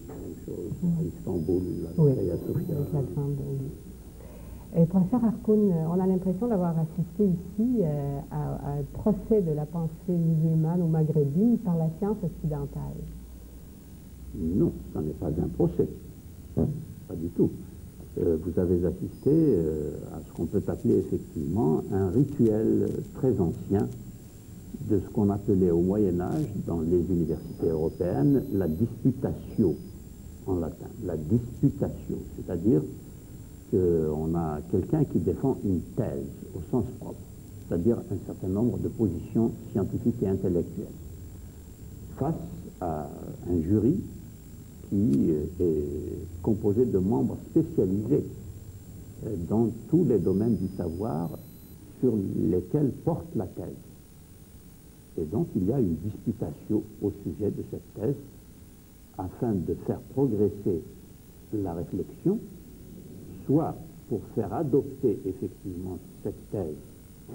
La même chose à Istanbul, Oui, avec Hagia Sophia. avec l'Alexandre, oui. Professeur Harkoun, on a l'impression d'avoir assisté ici à un procès de la pensée musulmane ou maghrébine par la science occidentale. Non, ce n'est pas un procès. Pas du tout. Vous avez assisté à ce qu'on peut appeler effectivement un rituel très ancien de ce qu'on appelait au Moyen-Âge, dans les universités européennes, la disputatio, en latin. La disputatio, c'est-à-dire qu'on a quelqu'un qui défend une thèse au sens propre, c'est-à-dire un certain nombre de positions scientifiques et intellectuelles, face à un jury qui est composé de membres spécialisés dans tous les domaines du savoir sur lesquels porte la thèse. Et donc il y a une disputatio au sujet de cette thèse afin de faire progresser la réflexion, soit pour faire adopter effectivement cette thèse,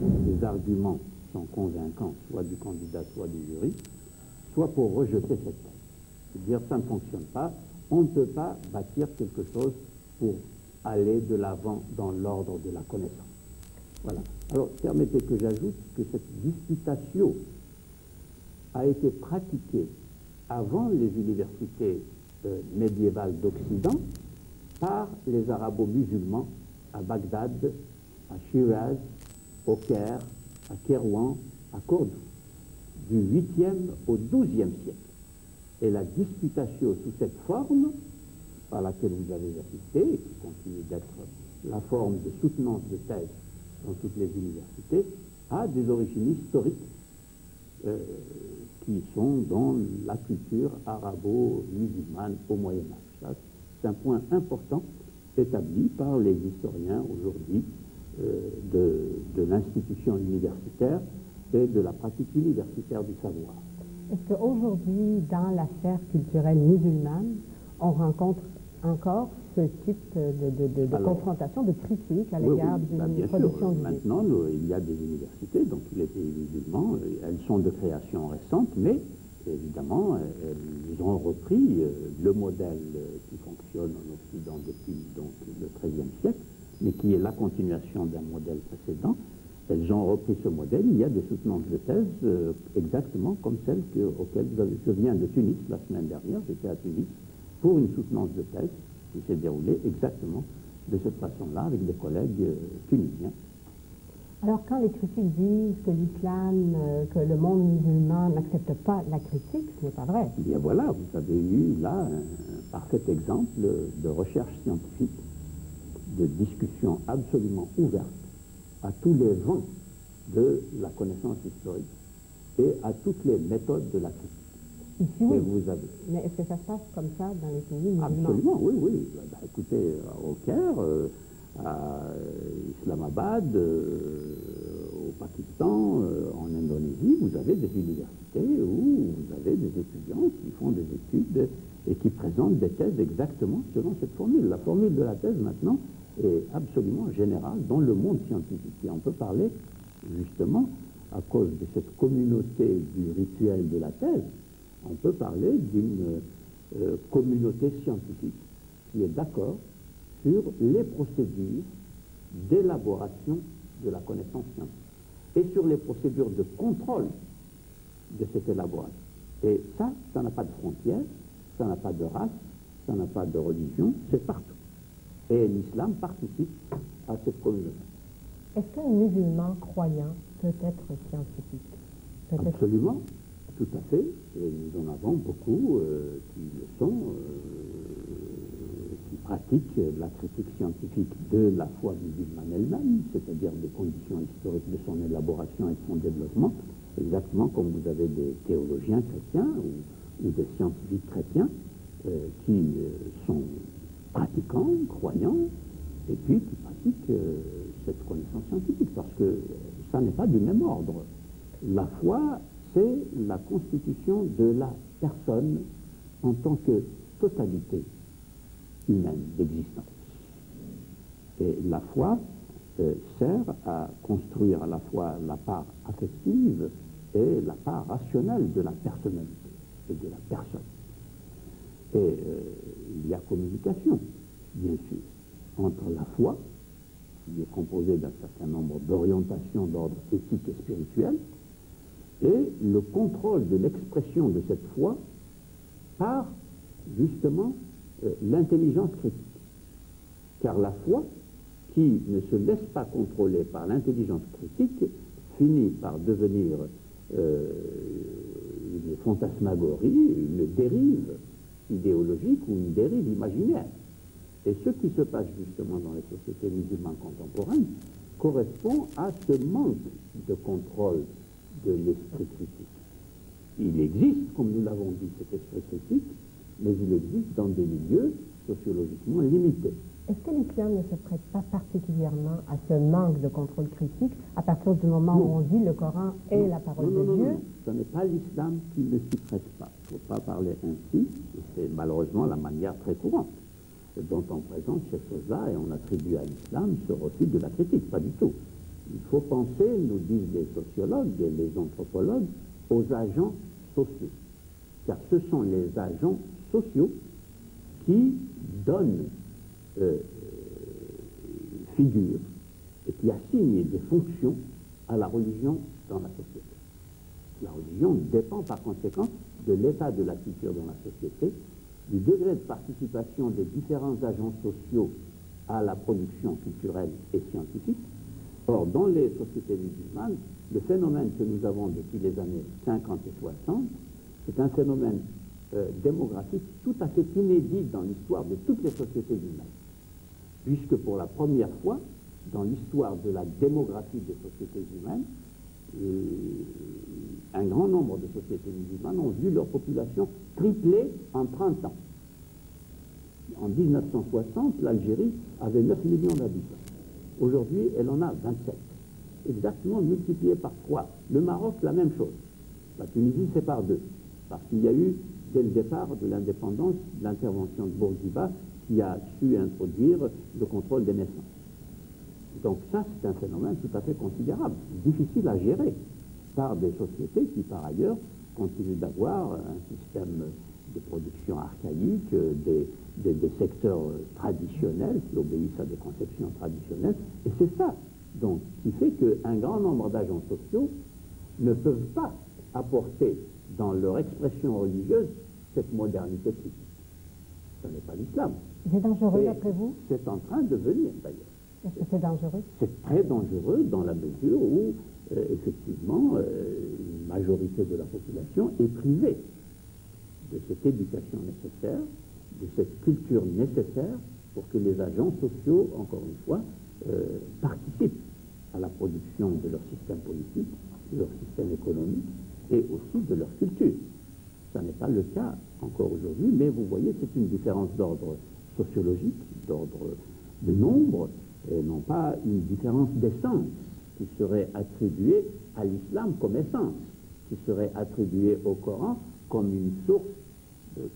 des arguments sont convaincants, soit du candidat, soit du jury, soit pour rejeter cette thèse. C'est-à-dire ça ne fonctionne pas, on ne peut pas bâtir quelque chose pour aller de l'avant dans l'ordre de la connaissance. Voilà. Alors permettez que j'ajoute que cette disputatio a été pratiquée avant les universités médiévales d'Occident par les arabo-musulmans à Bagdad, à Shiraz, au Caire, à Kérouan, à Cordoue, du 8e au 12e siècle. Et la disputatio sous cette forme, par laquelle vous avez assisté, et qui continue d'être la forme de soutenance de thèse dans toutes les universités, a des origines historiques qui sont dans la culture arabo-musulmane au Moyen-Âge. C'est un point important établi par les historiens aujourd'hui de l'institution universitaire et de la pratique universitaire du savoir. Est-ce qu'aujourd'hui, dans la sphère culturelle musulmane, on rencontre encore ce type de confrontation, de critique à l'égard d'une production du Maintenant, il y a des universités dans tous les pays musulmans, elles sont de création récente, mais évidemment, elles ont repris le modèle qui fonctionne en Occident depuis donc, le XIIIe siècle, mais qui est la continuation d'un modèle précédent. Elles ont repris ce modèle. Il y a des soutenances de thèse exactement comme celles auxquelles je viens de Tunis la semaine dernière. J'étais à Tunis pour une soutenance de thèse qui s'est déroulée exactement de cette façon-là avec des collègues tunisiens. Alors, quand les critiques disent que l'islam, que le monde musulman n'accepte pas la critique, ce n'est pas vrai. Eh bien voilà, vous avez eu là un parfait exemple de recherche scientifique, de discussion absolument ouverte à tous les vents de la connaissance historique et à toutes les méthodes de la critique. Ici, oui. Vous avez... Mais est-ce que ça se passe comme ça dans les pays musulmans? Absolument, oui, oui. Bah, écoutez, au Caire, à Islamabad, au Pakistan, en Indonésie, vous avez des universités où vous avez des étudiants qui font des études et qui présentent des thèses exactement selon cette formule. La formule de la thèse, maintenant, est absolument générale dans le monde scientifique. Et on peut parler, justement, à cause de cette communauté du rituel de la thèse, on peut parler d'une communauté scientifique qui est d'accord sur les procédures d'élaboration de la connaissance scientifique et sur les procédures de contrôle de cette élaboration. Et ça n'a pas de frontières, ça n'a pas de race, ça n'a pas de religion, c'est partout. Et l'islam participe à cette communauté. Est-ce qu'un musulman croyant peut être scientifique? Absolument, tout à fait. Et nous en avons beaucoup qui le sont, qui pratiquent la critique scientifique de la foi musulmane elle-même, c'est-à-dire des conditions historiques de son élaboration et de son développement, exactement comme vous avez des théologiens chrétiens ou des scientifiques chrétiens qui sont pratiquants, croyants, et puis qui pratiquent cette connaissance scientifique, parce que ça n'est pas du même ordre. La foi, c'est la constitution de la personne en tant que totalité humaine d'existence. Et la foi sert à construire à la fois la part affective et la part rationnelle de la personnalité et de la personne. Et il y a communication, bien sûr, entre la foi, qui est composée d'un certain nombre d'orientations d'ordre éthique et spirituel, et le contrôle de l'expression de cette foi par, justement, l'intelligence critique. Car la foi, qui ne se laisse pas contrôler par l'intelligence critique, finit par devenir une fantasmagorie, une dérive idéologique ou une dérive imaginaire. Et ce qui se passe justement dans les sociétés musulmanes contemporaines correspond à ce manque de contrôle de l'esprit critique. Il existe, comme nous l'avons dit, cet esprit critique, mais il existe dans des milieux sociologiquement limités. Est-ce que l'islam ne se prête pas particulièrement à ce manque de contrôle critique à partir du moment où on dit le Coran est la parole de Dieu? Non, ce n'est pas l'islam qui ne s'y prête pas. Il ne faut pas parler ainsi, et c'est malheureusement la manière très courante dont on présente ces choses-là et on attribue à l'islam ce refus de la critique. Pas du tout. Il faut penser, nous disent les sociologues et les anthropologues, aux agents sociaux. Car ce sont les agents sociaux qui donnent figure et qui assignent des fonctions à la religion dans la société. La religion dépend par conséquent de l'état de la culture dans la société, du degré de participation des différents agents sociaux à la production culturelle et scientifique. Or, dans les sociétés musulmanes, le phénomène que nous avons depuis les années 50 et 60, c'est un phénomène démographique tout à fait inédit dans l'histoire de toutes les sociétés humaines. Puisque pour la première fois, dans l'histoire de la démographie des sociétés humaines, un grand nombre de sociétés musulmanes ont vu leur population tripler en 30 ans. En 1960, l'Algérie avait 9 millions d'habitants. Aujourd'hui, elle en a 27. Exactement multiplié par 3. Le Maroc, la même chose. La Tunisie, c'est par 2. Parce qu'il y a eu, dès le départ de l'indépendance, l'intervention de Bourguiba qui a su introduire le contrôle des naissances. Donc ça, c'est un phénomène tout à fait considérable, difficile à gérer par des sociétés qui, par ailleurs, continuent d'avoir un système de production archaïque, des secteurs traditionnels qui obéissent à des conceptions traditionnelles. Et c'est ça, donc, qui fait qu'un grand nombre d'agents sociaux ne peuvent pas apporter dans leur expression religieuse cette modernité critique. Ce n'est pas l'islam. C'est dangereux, d'après vous? C'est en train de venir, d'ailleurs. Est-ce que c'est dangereux? C'est très dangereux dans la mesure où, effectivement, une majorité de la population est privée de cette éducation nécessaire, de cette culture nécessaire pour que les agents sociaux, encore une fois, participent à la production de leur système politique, de leur système économique et aussi de leur culture. Ça n'est pas le cas encore aujourd'hui, mais vous voyez, c'est une différence d'ordre sociologique, d'ordre de nombre, et non pas une différence d'essence qui serait attribuée à l'islam comme essence, qui serait attribuée au Coran comme une source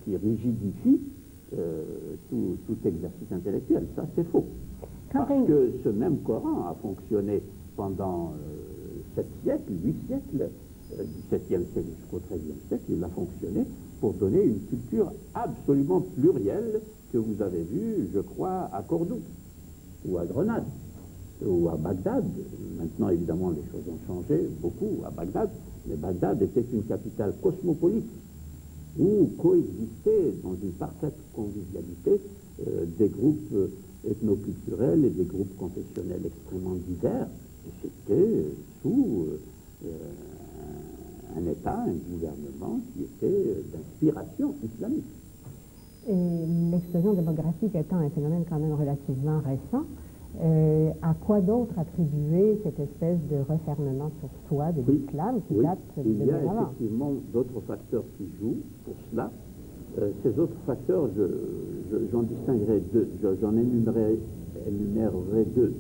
qui rigidifie tout exercice intellectuel. Ça, c'est faux. Parce que ce même Coran a fonctionné pendant 7 siècles, 8 siècles, du 7e siècle jusqu'au 13e siècle, il a fonctionné pour donner une culture absolument plurielle que vous avez vue, je crois, à Cordoue, ou à Grenade, ou à Bagdad. Maintenant, évidemment, les choses ont changé beaucoup à Bagdad, mais Bagdad était une capitale cosmopolite, où coexistaient dans une parfaite convivialité des groupes ethnoculturels et des groupes confessionnels extrêmement divers. Et c'était sous un État, un gouvernement qui était d'inspiration islamique. Et l'explosion démographique étant un phénomène quand même relativement récent, à quoi d'autre attribuer cette espèce de refermement sur soi de l'islam qui date de il y a avant? effectivement d'autres facteurs qui jouent pour cela. Ces autres facteurs, j'en distinguerai deux, j'en énumérerai deux.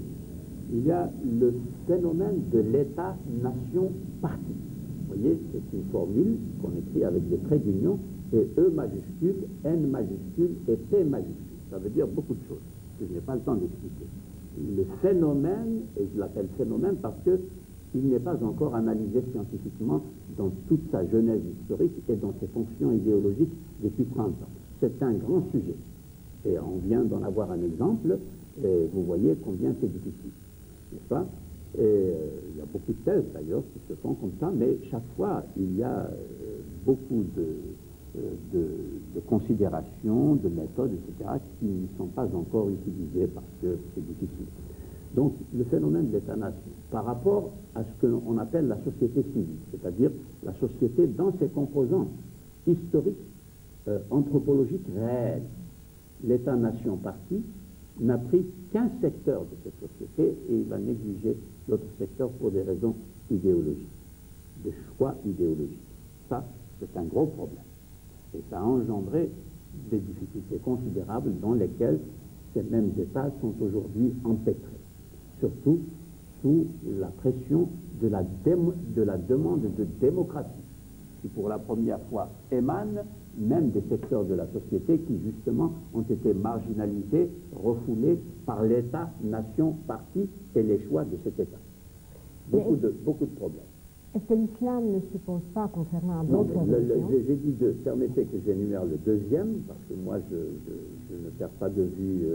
Il y a le phénomène de l'État-nation parti. Vous voyez, c'est une formule qu'on écrit avec des traits d'union, et E majuscule, N majuscule et P majuscule. Ça veut dire beaucoup de choses, que je n'ai pas le temps d'expliquer. Le phénomène, et je l'appelle phénomène parce qu'il n'est pas encore analysé scientifiquement dans toute sa genèse historique et dans ses fonctions idéologiques depuis 30 ans. c'est un grand sujet. Et on vient d'en avoir un exemple, et vous voyez combien c'est difficile, n'est-ce pas? Et il y a beaucoup de thèses d'ailleurs qui se font comme ça, mais chaque fois il y a beaucoup de considérations, de méthodes, etc., qui ne sont pas encore utilisées parce que c'est difficile. Donc le phénomène de l'État-nation, par rapport à ce qu'on appelle la société civile, c'est-à-dire la société dans ses composantes historiques, anthropologiques réelles, l'État-nation parti n'a pris qu'un secteur de cette société et il va négliger l'autre secteur pour des raisons idéologiques, des choix idéologiques. Ça, c'est un gros problème. Et ça a engendré des difficultés considérables dans lesquelles ces mêmes États sont aujourd'hui empêtrés, surtout sous la pression de la demande de démocratie, qui pour la première fois émane même des secteurs de la société qui justement ont été marginalisés, refoulés par l'État, nation, parti et les choix de cet État. Beaucoup de problèmes. Est-ce que l'islam ne suppose pas, contrairement à d'autres religions? J'ai dit deux. Permettez que j'énumère le deuxième, parce que moi je ne perds pas de vue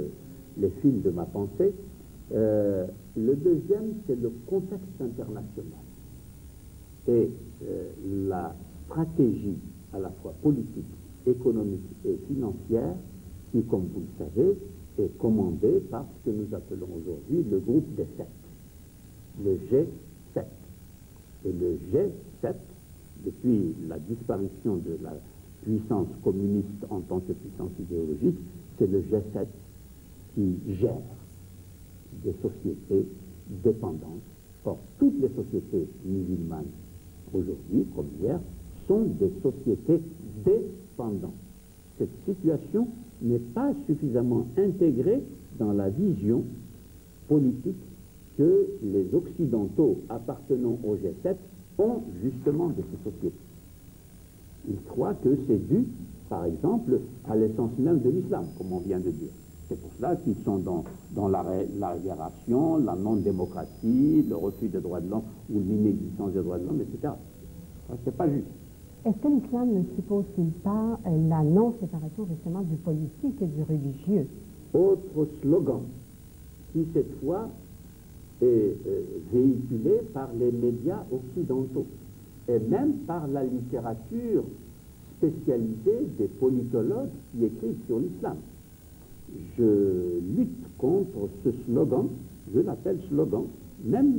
les fils de ma pensée. Le deuxième, c'est le contexte international et la stratégie à la fois politique, économique et financière qui, comme vous le savez, est commandée par ce que nous appelons aujourd'hui le groupe des sept, le G7. Et le G7, depuis la disparition de la puissance communiste en tant que puissance idéologique, c'est le G7 qui gère des sociétés dépendantes. Or, toutes les sociétés musulmanes aujourd'hui, comme hier, sont des sociétés dépendantes. Cette situation n'est pas suffisamment intégrée dans la vision politique que les Occidentaux appartenant au G7 ont justement de ces sociétés. Ils croient que c'est dû, par exemple, à l'essence même de l'islam, comme on vient de dire. C'est pour cela qu'ils sont dans l'arriération, la non-démocratie, le refus des droits de l'homme ou l'inexistence des droits de l'homme, etc. C'est pas juste. Est-ce que l'islam ne suppose-t-il pas la non-séparation justement du politique et du religieux? Autre slogan qui cette fois est véhiculé par les médias occidentaux et même par la littérature spécialisée des politologues qui écrivent sur l'islam. Je lutte contre ce slogan, je l'appelle slogan, même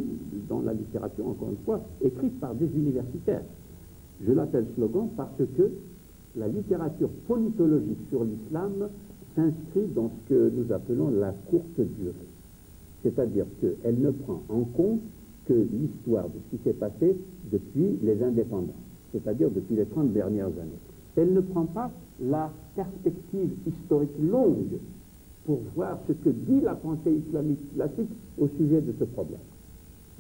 dans la littérature, encore une fois, écrite par des universitaires. Je l'appelle slogan parce que la littérature politologique sur l'islam s'inscrit dans ce que nous appelons la courte durée. C'est-à-dire qu'elle ne prend en compte que l'histoire de ce qui s'est passé depuis les indépendances, c'est-à-dire depuis les 30 dernières années. Elle ne prend pas la perspective historique longue pour voir ce que dit la pensée islamique classique au sujet de ce problème.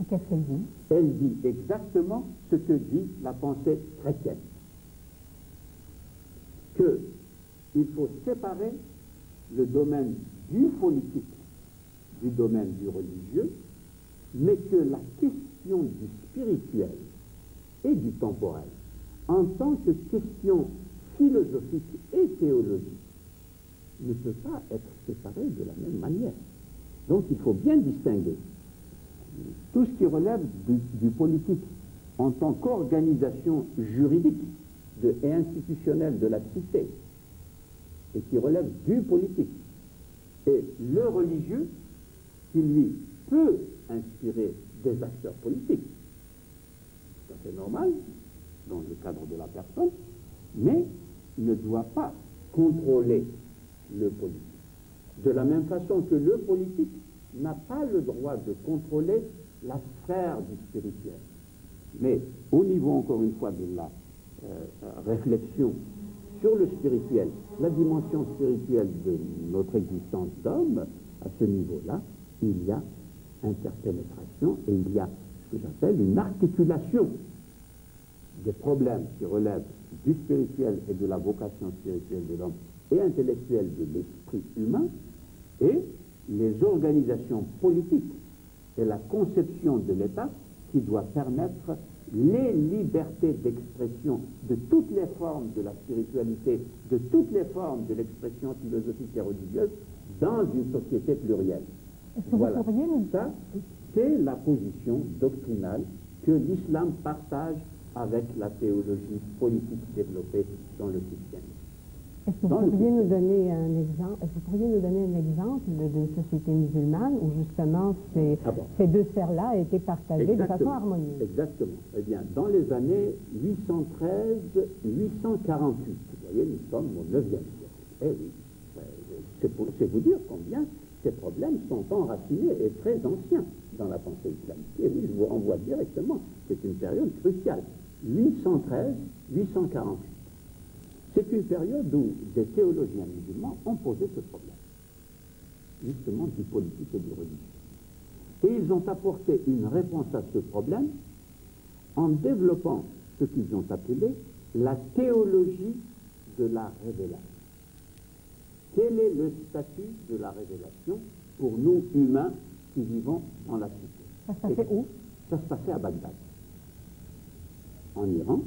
Et qu'est-ce qu'elle dit? Elle dit exactement ce que dit la pensée chrétienne. Qu'il faut séparer le domaine du politique du domaine du religieux, mais que la question du spirituel et du temporel, en tant que question philosophique et théologique, ne peut pas être séparée de la même manière. Donc il faut bien distinguer tout ce qui relève du politique en tant qu'organisation juridique et institutionnelle de la cité et qui relève du politique, et le religieux qui lui peut inspirer des acteurs politiques, tout à fait normal dans le cadre de la personne, mais ne doit pas contrôler le politique. De la même façon que le politique n'a pas le droit de contrôler la sphère du spirituel. Mais au niveau, encore une fois, de la réflexion sur le spirituel, la dimension spirituelle de notre existence d'homme, à ce niveau-là, il y a interpénétration et il y a ce que j'appelle une articulation des problèmes qui relèvent du spirituel et de la vocation spirituelle de l'homme et intellectuelle de l'esprit humain et les organisations politiques et la conception de l'État qui doit permettre les libertés d'expression de toutes les formes de la spiritualité, de toutes les formes de l'expression philosophique et religieuse dans une société plurielle. Voilà. Ça, c'est la position doctrinale que l'islam partage avec la théologie politique développée dans le christianisme. Est-ce que vous pourriez nous donner un exemple, d'une société musulmane où justement ces deux sphères-là étaient partagées de façon harmonieuse? Exactement. Eh bien, dans les années 813-848, vous voyez, nous sommes au 9e siècle. Eh oui, c'est vous dire combien ces problèmes sont enracinés et très anciens dans la pensée islamique. Et oui, je vous renvoie directement, c'est une période cruciale. 813-848. C'est une période où des théologiens musulmans ont posé ce problème, justement du politique et du religieux. Et ils ont apporté une réponse à ce problème en développant ce qu'ils ont appelé la théologie de la révélation. Quel est le statut de la révélation pour nous humains qui vivons dans la cité? Ça se passait où? Ça se passait à Bagdad, en Iran,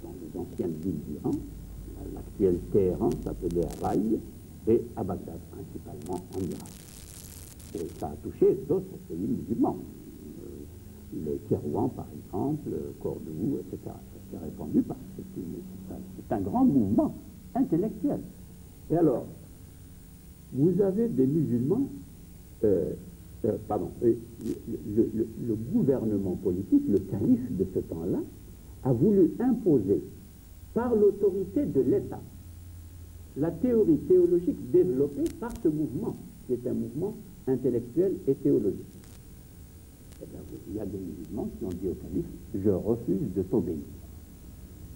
dans les anciennes villes d'Iran. L'actuel Téhéran s'appelait Raï, et à Bagdad, principalement en Irak. Et ça a touché d'autres pays musulmans, le Kérouan par exemple, Cordoue, etc. Ça s'est répandu parce que c'est un grand mouvement intellectuel. Et alors, vous avez des musulmans, le gouvernement politique, le calife de ce temps-là, a voulu imposer par l'autorité de l'État la théorie théologique développée par ce mouvement, qui est un mouvement intellectuel et théologique. Eh bien, il y a des musulmans qui ont dit au calife, je refuse de t'obéir,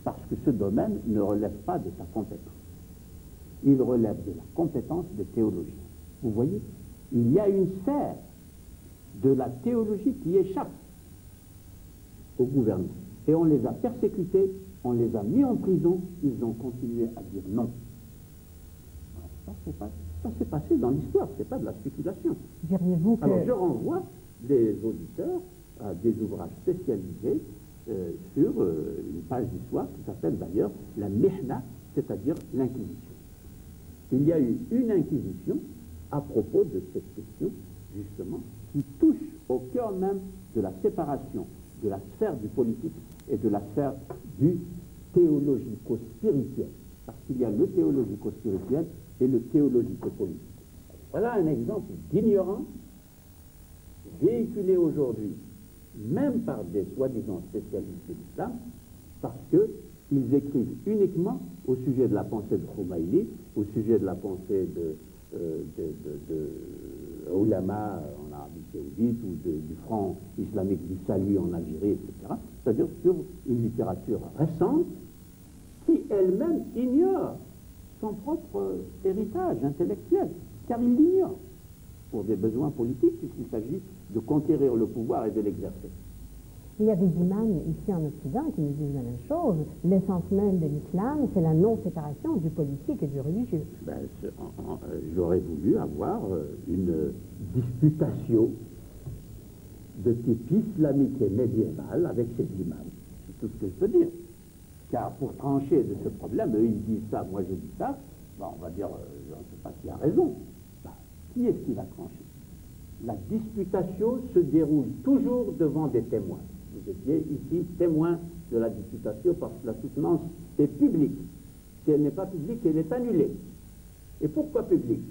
parce que ce domaine ne relève pas de sa compétence. Il relève de la compétence des théologiens. Vous voyez, il y a une sphère de la théologie qui échappe au gouvernement. Et on les a persécutés, on les a mis en prison, ils ont continué à dire non. Ça s'est passé dans l'histoire, c'est pas de la spéculation. Diriez-vous que... Alors je renvoie les auditeurs à des ouvrages spécialisés sur une page d'histoire qui s'appelle d'ailleurs la Mihna, c'est-à-dire l'Inquisition. Il y a eu une Inquisition à propos de cette question, justement, qui touche au cœur même de la séparation de la sphère du politique et de la sphère du théologico-spirituel. Parce qu'il y a le théologico-spirituel et le théologico-politique. Voilà un exemple d'ignorance véhiculé aujourd'hui, même par des soi-disant spécialistes de l'islam, parce qu'ils écrivent uniquement au sujet de la pensée de Khomeini, au sujet de la pensée de ulama en Arabie Saoudite ou du Front islamique du salut en Algérie, etc. C'est-à-dire sur une littérature récente qui elle-même ignore son propre héritage intellectuel, car il l'ignore pour des besoins politiques, puisqu'il s'agit de conquérir le pouvoir et de l'exercer. Il y a des imams ici en Occident qui nous disent la même chose. L'essence même de l'islam, c'est la non-séparation du politique et du religieux. J'aurais voulu avoir une disputation de type islamique et médiéval avec ces imams. C'est tout ce que je peux dire. Car pour trancher de ce problème, eux ils disent ça, moi je dis ça, on va dire, je ne sais pas qui a raison. Qui est-ce qui va trancher? La disputation se déroule toujours devant des témoins. Vous étiez ici témoin de la disputation parce que la soutenance est publique. Si elle n'est pas publique, elle est annulée. Et pourquoi publique?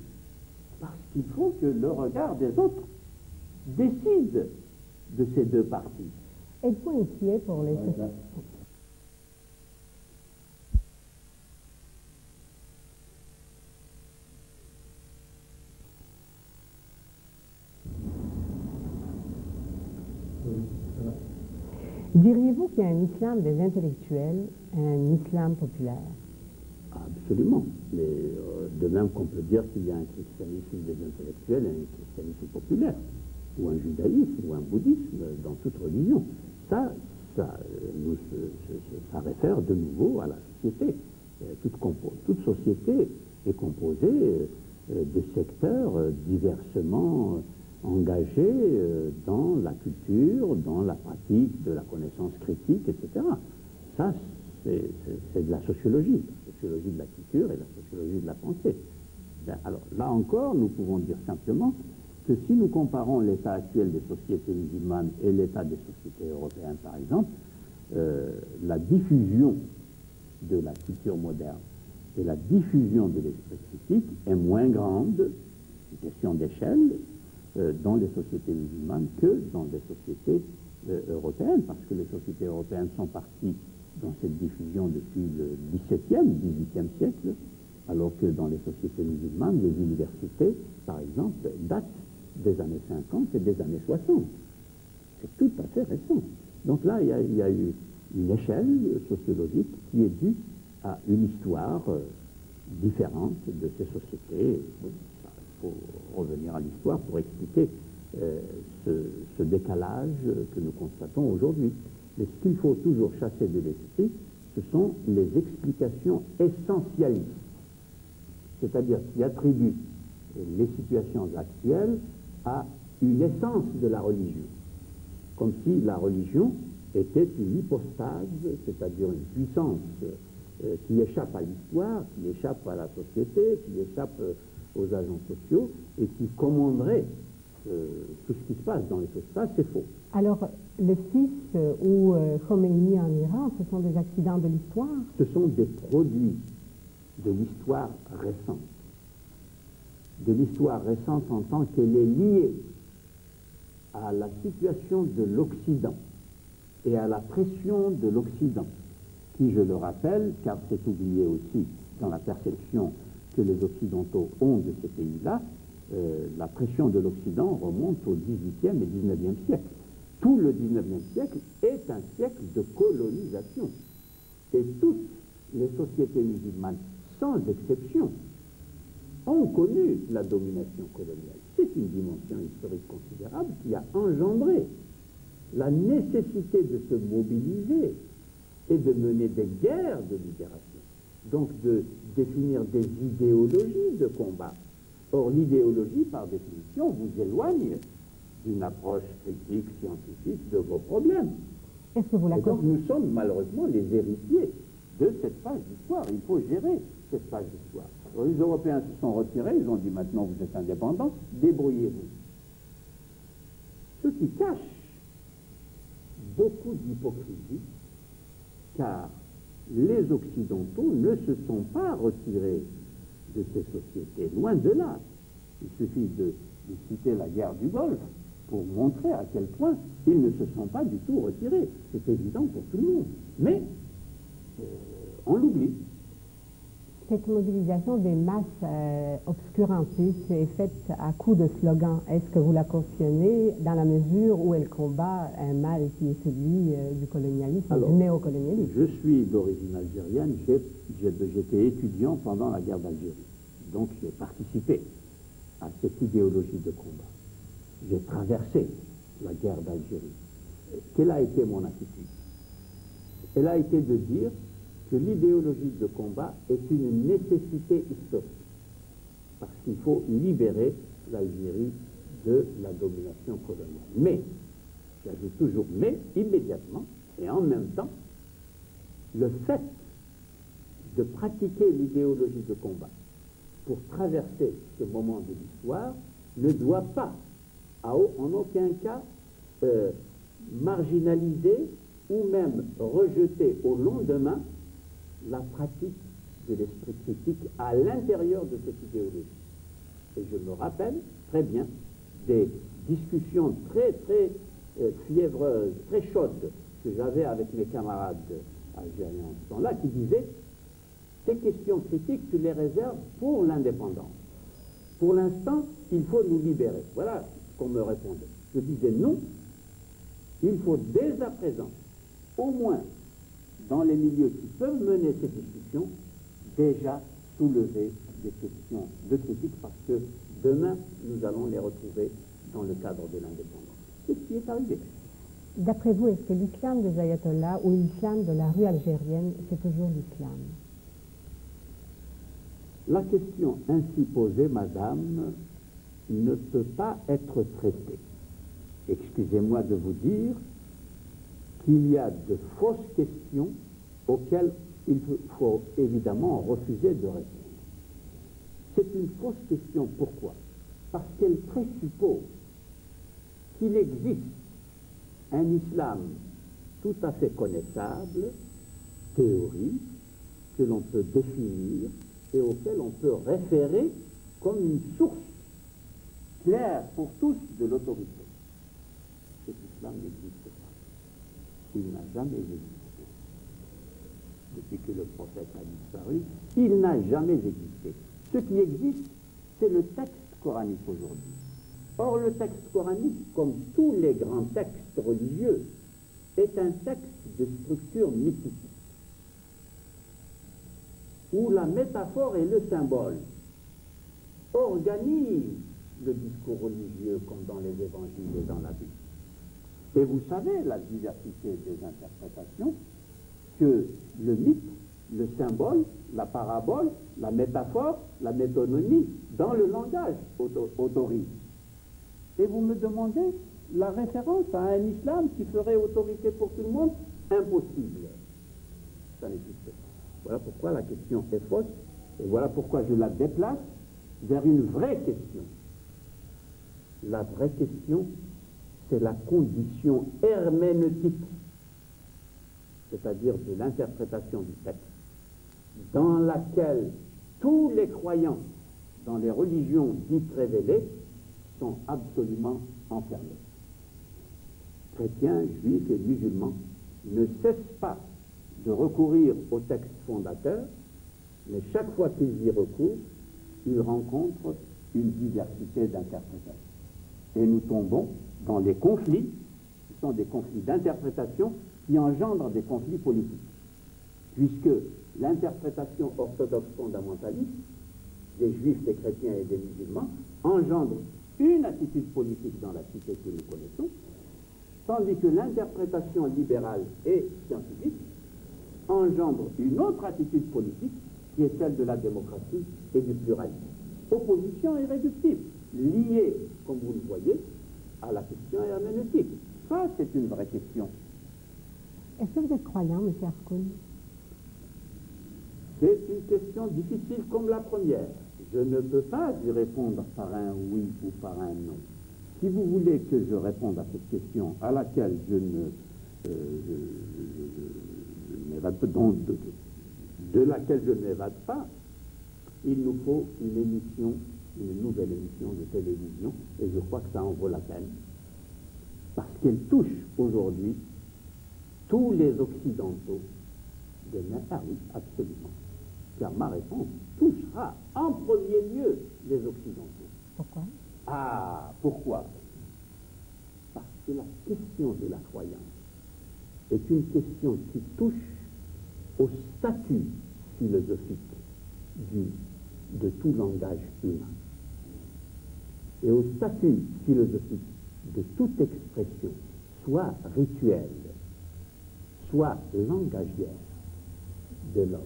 Parce qu'il faut que le regard des autres décide de ces deux parties. Êtes-vous inquiet pour les... Diriez-vous qu'il y a un islam des intellectuels et un islam populaire? Absolument. Mais de même qu'on peut dire qu'il y a un christianisme des intellectuels et un christianisme populaire, ou un judaïsme, ou un bouddhisme, dans toute religion. Ça réfère de nouveau à la société. Toute société est composée de secteurs diversement engagés dans la culture, dans la pratique de la connaissance critique, etc. Ça, c'est de la sociologie de la culture et la sociologie de la pensée. Bien, alors, là encore, nous pouvons dire simplement que si nous comparons l'état actuel des sociétés musulmanes et l'état des sociétés européennes, par exemple, la diffusion de la culture moderne et la diffusion de l'esprit critique est moins grande, une question d'échelle, dans les sociétés musulmanes que dans les sociétés européennes, parce que les sociétés européennes sont parties dans cette diffusion depuis le XVIIe, XVIIIe siècle, alors que dans les sociétés musulmanes, les universités, par exemple, datent des années 50 et des années 60. C'est tout à fait récent. Donc là, il y a eu une échelle sociologique qui est due à une histoire différente de ces sociétés. Il faut revenir à l'histoire pour expliquer ce décalage que nous constatons aujourd'hui. Mais ce qu'il faut toujours chasser de l'esprit, ce sont les explications essentialistes, c'est-à-dire qui attribuent les situations actuelles à une essence de la religion, comme si la religion était une hypostase, c'est-à-dire une puissance qui échappe à l'histoire, qui échappe à la société, qui échappe aux agents sociaux et qui commanderait tout ce qui se passe dans les sociétés. Ça, c'est faux. Alors, le 6 ou Khomeini en Iran, ce sont des accidents de l'histoire? Ce sont des produits de l'histoire récente. De l'histoire récente en tant qu'elle est liée à la situation de l'Occident et à la pression de l'Occident, qui, je le rappelle, car c'est oublié aussi dans la perception que les Occidentaux ont de ces pays-là, la pression de l'Occident remonte au XVIIIe et XIXe siècle. Tout le XIXe siècle est un siècle de colonisation. Et toutes les sociétés musulmanes, sans exception, ont connu la domination coloniale. C'est une dimension historique considérable qui a engendré la nécessité de se mobiliser et de mener des guerres de libération. Donc de définir des idéologies de combat. Or, l'idéologie, par définition, vous éloigne d'une approche critique, scientifique de vos problèmes. Est-ce que vous la Et donc, nous sommes malheureusement les héritiers de cette page d'histoire. Il faut gérer cette page d'histoire. Alors, les Européens se sont retirés, ils ont dit maintenant vous êtes indépendants, débrouillez-vous. Ce qui cache beaucoup d'hypocrisie, car les Occidentaux ne se sont pas retirés de ces sociétés, loin de là. Il suffit de citer la guerre du Golfe pour montrer à quel point ils ne se sont pas du tout retirés. C'est évident pour tout le monde. Mais on l'oublie. Cette mobilisation des masses obscurantistes est faite à coup de slogans. Est-ce que vous la cautionnez dans la mesure où elle combat un mal qui est celui du colonialisme, du néocolonialisme? Je suis d'origine algérienne, j'étais étudiant pendant la guerre d'Algérie. Donc j'ai participé à cette idéologie de combat. J'ai traversé la guerre d'Algérie. Quelle a été mon attitude? Elle a été de dire que l'idéologie de combat est une nécessité historique, parce qu'il faut libérer l'Algérie de la domination coloniale. Mais, j'ajoute toujours mais, immédiatement, et en même temps, le fait de pratiquer l'idéologie de combat pour traverser ce moment de l'histoire ne doit pas, en aucun cas, marginaliser ou même rejeter au lendemain la pratique de l'esprit critique à l'intérieur de cette idéologie. Et je me rappelle très bien des discussions très fiévreuses, très chaudes que j'avais avec mes camarades algériens en ce temps-là, qui disaient ces questions critiques, tu les réserves pour l'indépendance. Pour l'instant, il faut nous libérer. Voilà ce qu'on me répondait. Je disais non, il faut dès à présent, au moins dans les milieux qui peuvent mener ces discussions, déjà soulever des questions de critique, parce que demain, nous allons les retrouver dans le cadre de l'indépendance. C'est ce qui est arrivé. D'après vous, est-ce que l'islam des ayatollahs ou l'islam de la rue algérienne, c'est toujours l'islam? La question ainsi posée, madame, ne peut pas être traité. Excusez-moi de vous dire qu'il y a de fausses questions auxquelles il faut évidemment refuser de répondre. C'est une fausse question. Pourquoi? Parce qu'elle présuppose qu'il existe un islam tout à fait connaissable, théorique, que l'on peut définir et auquel on peut référer comme une source claire pour tous de l'autorité. Cet islam n'existe pas. Il n'a jamais existé. Depuis que le prophète a disparu, il n'a jamais existé. Ce qui existe, c'est le texte coranique aujourd'hui. Or, le texte coranique, comme tous les grands textes religieux, est un texte de structure mythique, où la métaphore et le symbole organisent le discours religieux comme dans les évangiles et dans la Bible. Et vous savez, la diversité des interprétations, que le mythe, le symbole, la parabole, la métaphore, la métonymie, dans le langage autorise. Et vous me demandez la référence à un islam qui ferait autorité pour tout le monde? Impossible. Ça n'existe pas. Voilà pourquoi la question est fausse, et voilà pourquoi je la déplace vers une vraie question. La vraie question, c'est la condition herméneutique, c'est-à-dire de l'interprétation du texte, dans laquelle tous les croyants dans les religions dites révélées sont absolument enfermés. Chrétiens, juifs et musulmans ne cessent pas de recourir au texte fondateur, mais chaque fois qu'ils y recourent, ils rencontrent une diversité d'interprétations. Et nous tombons dans des conflits, qui sont des conflits d'interprétation qui engendrent des conflits politiques, puisque l'interprétation orthodoxe fondamentaliste des juifs, des chrétiens et des musulmans engendre une attitude politique dans la cité que nous connaissons, tandis que l'interprétation libérale et scientifique engendre une autre attitude politique qui est celle de la démocratie et du pluralisme. Opposition irréductible, liée, comme vous le voyez, à la question herméneutique. Ça, c'est une vraie question. Est-ce que vous êtes croyant, M. Arkoun? C'est une question difficile comme la première. Je ne peux pas y répondre par un oui ou par un non. Si vous voulez que je réponde à cette question à laquelle je n'évade pas, de laquelle je n'évade pas, il nous faut une émission, une nouvelle émission de télévision, et je crois que ça en vaut la peine, parce qu'elle touche aujourd'hui tous les Occidentaux de même. Ah oui, absolument. Car ma réponse touchera en premier lieu les Occidentaux. Pourquoi? Ah, pourquoi? Parce que la question de la croyance est une question qui touche au statut philosophique de tout langage humain et au statut philosophique de toute expression, soit rituelle, soit langagière de l'homme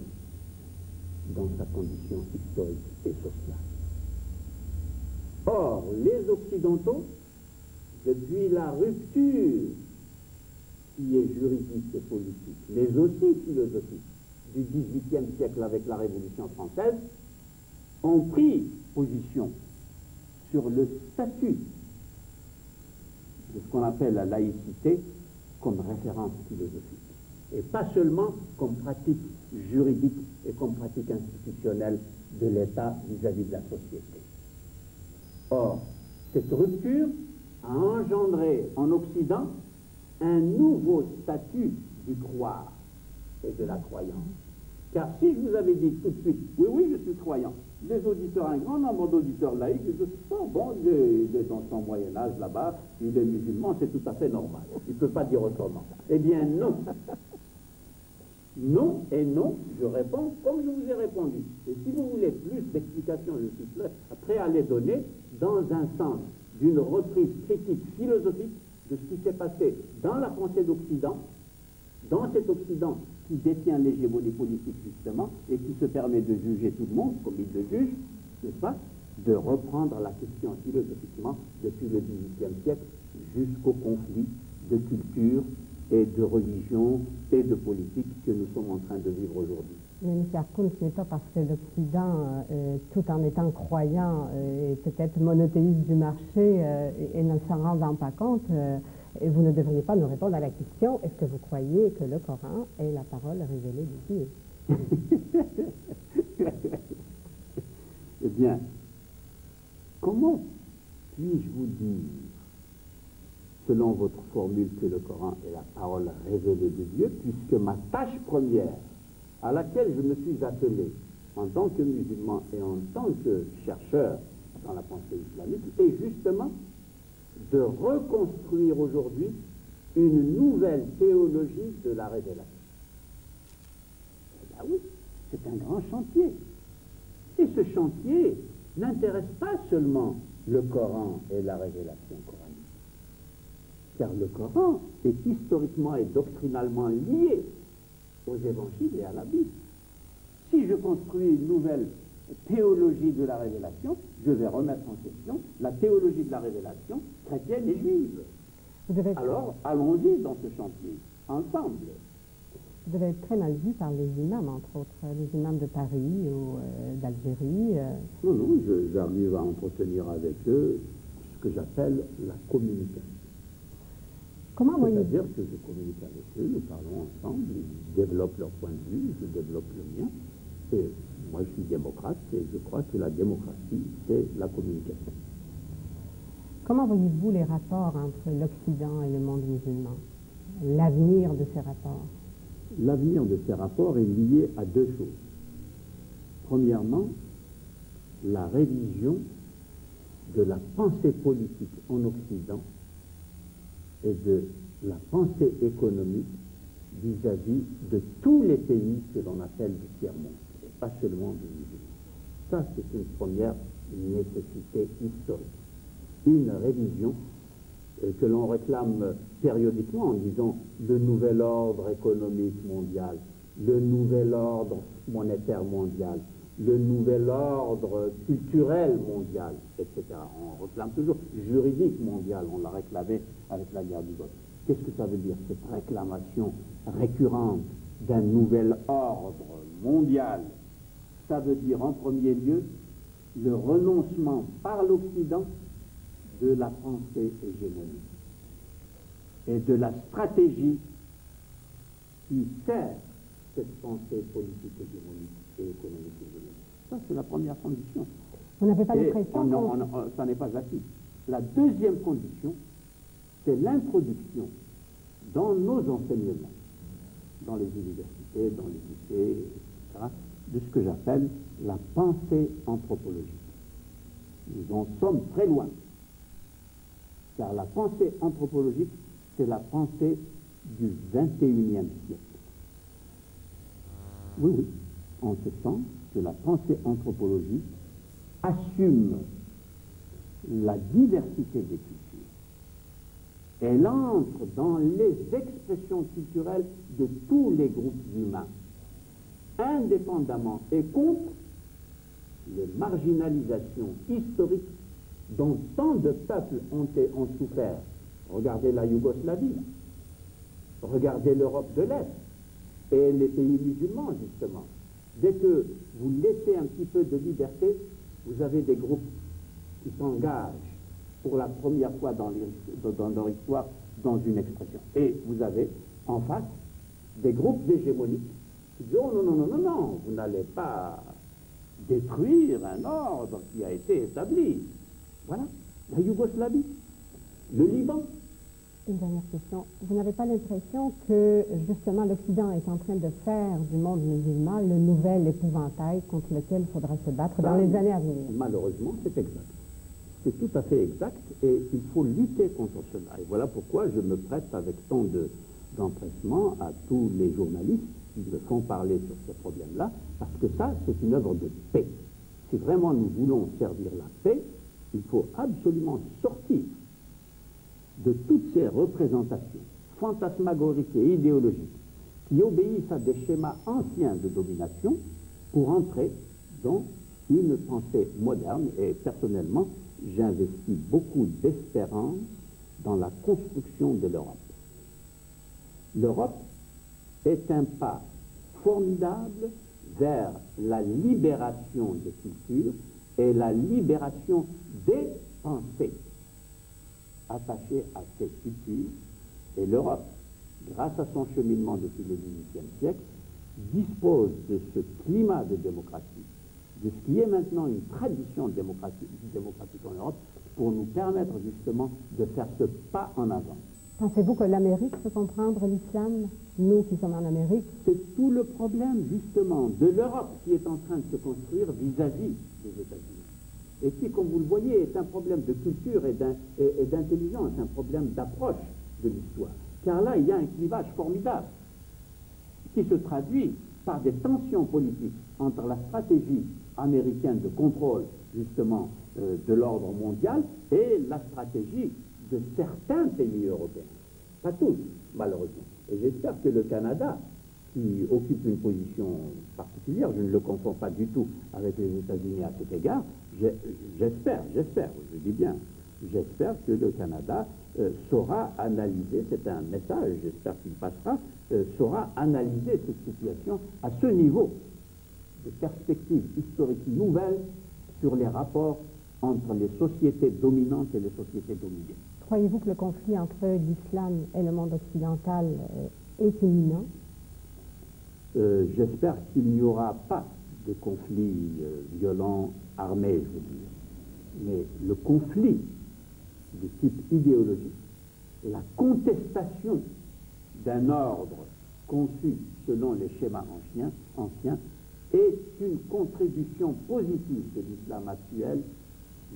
dans sa condition historique et sociale. Or, les Occidentaux, depuis la rupture qui est juridique et politique, mais aussi philosophique, du XVIIIe siècle avec la Révolution française, ont pris position sur le statut de ce qu'on appelle la laïcité comme référence philosophique, et pas seulement comme pratique juridique et comme pratique institutionnelle de l'État vis-à-vis de la société. Or, cette rupture a engendré en Occident un nouveau statut du croire et de la croyance. Car si je vous avais dit tout de suite, oui, oui, je suis croyant, les auditeurs, un grand nombre d'auditeurs laïcs, disent, oh bon, il est dans son Moyen-Âge là-bas, il est musulman, c'est tout à fait normal. Il ne peut pas dire autrement. Eh bien, non. Non et non, je réponds comme je vous ai répondu. Et si vous voulez plus d'explications, je suis prêt à les donner dans un sens d'une reprise critique philosophique de ce qui s'est passé dans la pensée d'Occident, dans cet Occident qui détient l'hégémonie politique justement et qui se permet de juger tout le monde comme il le juge, n'est-ce pas? de reprendre la question philosophiquement depuis le XVIIIe siècle jusqu'au conflit de culture et de religion et de politique que nous sommes en train de vivre aujourd'hui. Mais M. Arkoun, ce n'est pas parce que l'Occident, tout en étant croyant et peut-être monothéiste du marché et ne s'en rendant pas compte, et vous ne devriez pas nous répondre à la question, est-ce que vous croyez que le Coran est la parole révélée de Dieu? Eh bien, comment puis-je vous dire, selon votre formule, que le Coran est la parole révélée de Dieu, puisque ma tâche première, à laquelle je me suis attelé en tant que musulman et en tant que chercheur dans la pensée islamique, est justement de reconstruire aujourd'hui une nouvelle théologie de la révélation. Eh bien oui, c'est un grand chantier. Et ce chantier n'intéresse pas seulement le Coran et la révélation coranique, car le Coran est historiquement et doctrinalement lié aux évangiles et à la Bible. Si je construis une nouvelle théologie de la révélation, je vais remettre en question la théologie de la révélation chrétienne et juive. Alors, allons-y dans ce chantier, ensemble. Vous devez être très mal vu par les imams, entre autres, les imams de Paris ou d'Algérie. Non, j'arrive à entretenir avec eux ce que j'appelle la communication. C'est-à-dire que je communique avec eux, nous parlons ensemble, ils développent leur point de vue, je développe le mien. Et moi, je suis démocrate et je crois que la démocratie, c'est la communication. Comment voyez-vous les rapports entre l'Occident et le monde musulman? L'avenir de ces rapports? L'avenir de ces rapports est lié à deux choses. Premièrement, la révision de la pensée politique en Occident et de la pensée économique vis-à-vis de tous les pays que l'on appelle du tiers-monde, et pas seulement des musulmans. Ça, c'est une première nécessité historique. Une révision que l'on réclame périodiquement en disant le nouvel ordre économique mondial, le nouvel ordre monétaire mondial, le nouvel ordre culturel mondial, etc. On réclame toujours juridique mondial, on l'a réclamé avec la guerre du Golfe. Qu'est-ce que ça veut dire, cette réclamation récurrente d'un nouvel ordre mondial? Ça veut dire en premier lieu le renoncement par l'Occident de la pensée hégémonique et de la stratégie qui sert cette pensée politique hégémonique et économique hégémonique. Ça, c'est la première condition. Vous n'avez pas l'impression que... Ça n'est pas acquis. La deuxième condition, c'est l'introduction dans nos enseignements, dans les universités, dans les lycées, etc., de ce que j'appelle la pensée anthropologique. Nous en sommes très loin, car la pensée anthropologique, c'est la pensée du XXIe siècle. Oui, en ce sens que la pensée anthropologique assume la diversité des cultures. Elle entre dans les expressions culturelles de tous les groupes humains, indépendamment et contre les marginalisations historiques dont tant de peuples ont souffert. Regardez la Yougoslavie, regardez l'Europe de l'Est et les pays musulmans, justement. Dès que vous laissez un petit peu de liberté, vous avez des groupes qui s'engagent pour la première fois dans leur histoire dans une expression. Et vous avez en face des groupes d'hégémoniques qui disent « Oh non, vous n'allez pas détruire un ordre qui a été établi. » Voilà, la Yougoslavie, le Liban. Une dernière question. Vous n'avez pas l'impression que, justement, l'Occident est en train de faire du monde musulman le nouvel épouvantail contre lequel il faudra se battre dans les années à venir? Malheureusement, c'est exact. C'est tout à fait exact et il faut lutter contre cela. Et voilà pourquoi je me prête avec tant d'empressement à tous les journalistes qui me font parler sur ce problème-là, parce que ça, c'est une œuvre de paix. Si vraiment nous voulons servir la paix, il faut absolument sortir de toutes ces représentations fantasmagoriques et idéologiques qui obéissent à des schémas anciens de domination pour entrer dans une pensée moderne et personnellement, j'investis beaucoup d'espérance dans la construction de l'Europe. L'Europe est un pas formidable vers la libération des cultures et la libération des pensées attachées à ces cultures. Et l'Europe, grâce à son cheminement depuis le XVIIIe siècle, dispose de ce climat de démocratie, de ce qui est maintenant une tradition démocratique en Europe, pour nous permettre justement de faire ce pas en avant. Pensez-vous que l'Amérique peut comprendre l'islam, nous qui sommes en Amérique? C'est tout le problème justement de l'Europe qui est en train de se construire vis-à-vis des États-Unis. Et qui, comme vous le voyez, est un problème de culture et d'intelligence, un problème d'approche de l'histoire. Car là, il y a un clivage formidable qui se traduit par des tensions politiques entre la stratégie américaine de contrôle, justement, de l'ordre mondial et la stratégie de certains pays européens. Pas tous, malheureusement. Et j'espère que le Canada, qui occupe une position particulière, je ne le confonds pas du tout avec les États-Unis à cet égard, j'espère, je dis bien, j'espère que le Canada saura analyser, c'est un message, j'espère qu'il passera, saura analyser cette situation à ce niveau de perspective historique nouvelle sur les rapports entre les sociétés dominantes et les sociétés dominées. Croyez-vous que le conflit entre l'islam et le monde occidental est imminent? J'espère qu'il n'y aura pas de conflit violent, armé, je veux dire. Mais le conflit de type idéologique, la contestation d'un ordre conçu selon les schémas anciens est une contribution positive de l'islam actuel,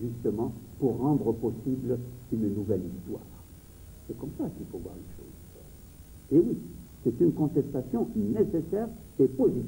justement, pour rendre possible une nouvelle histoire. C'est comme ça qu'il faut voir les choses. Et oui, c'est une contestation nécessaire et positive.